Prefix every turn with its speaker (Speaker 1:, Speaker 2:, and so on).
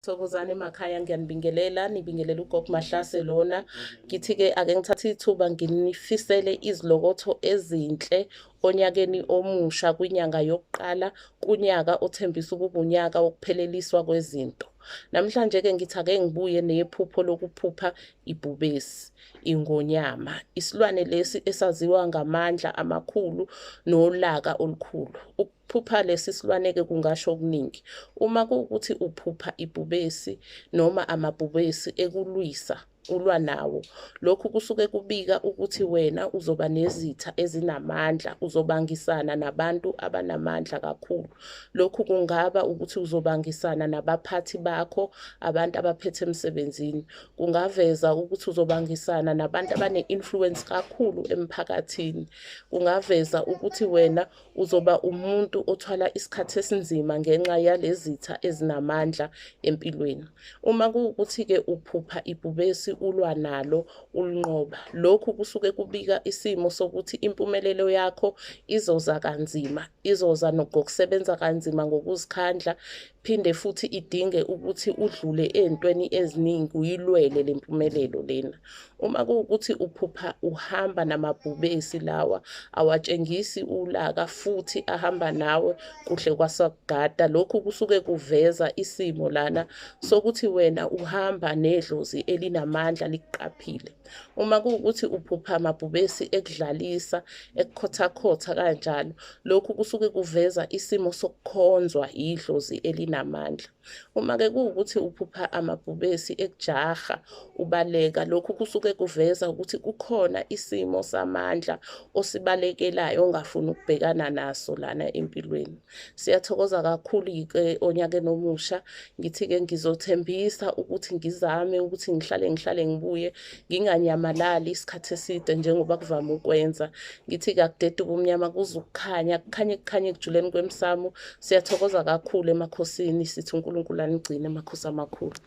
Speaker 1: Thokozani emakhaya ngiyanibingelela nibingelela ugogo Mahlase lona ngithi-ke ake ngithathe ithuba nginifisele izilokotho ezinhle onyakeni omusha kwinyanga yokuqala kunyaka othembisa ukuba unyaka wokupheleliswa kwezinto. Namhlanje-ke ngithi ake ngibuye nephupho lokuphupha ibhubesi, ingonyama, isilwane lesi esaziwa ngamandla amakhulu nolaka olukhulu. Ukuphupha lesi silwane-ke kungasho okuningi. Uma kuwukuthi uphupha ibhubesi noma amabhubesi ekulwisa ulwa nawo, lokhu kusuke kubika ukuthi wena uzoba nezitha ezinamandla, uzobangisana nabantu abanamandla kakhulu. Lokhu kungaba ukuthi uzobangisana nabaphathi bakho, abantu abaphethe emsebenzini. Kungaveza ukuthi uzobangisana nabantu abane-influence kakhulu emphakathini. Kungaveza ukuthi wena uzoba umuntu othwala isikhathi esinzima ngenxa yalezitha ezinamandla empilweni. Uma kuwukuthi-ke uphupha ibhubesi ulwa nalo ulinqoba, lokhu kusuke kubika isimo sokuthi impumelelo yakho izoza kanzima, izoza ngokusebenza kanzima ngokuzikhandla, phinde futhi idinge ukuthi udlule ey'ntweni eziningi uyilwele le mpumelelo lena. Uma kuwukuthi uphupha uhamba namabhubesi lawa, awatshengisi ulaka futhi ahamba nawe kuhle kwasakugada, lokhu kusuke kuveza isimo lana sokuthi wena uhamba nedlozi elinamandla likuqaphile. Uma kuwukuthi uphupha amabhubesi ekudlalisa, ekukhothakhothha kanjalo, lokhu kusuke kuveza isimo sokukhonzwa idlozi elinamandla. Uma-ke kuwukuthi uphupha amabhubesi ekujaha, ubaleka, lokhu kusuke kuveza ukuthi kukhona isimo samandla osibalekelayo ongafuni ukubhekana naso lana empilweni. Siyathokoza kakhulu-ke onyakeni omusha, ngithi-ke ngizothembisa ukuthi ngizame ukuthi ngihlale ngibuye nginganyamalali isikhathi eside njengoba kuvame ukwenza. Ngithi-ke akudede ubumnyama kuze ukukhanya, kukhanye ekujuleni kwemsamo. Siyathokoza kakhulu emakhosini, sithi uNkulunkulu anigcine, makhosi amakhulu.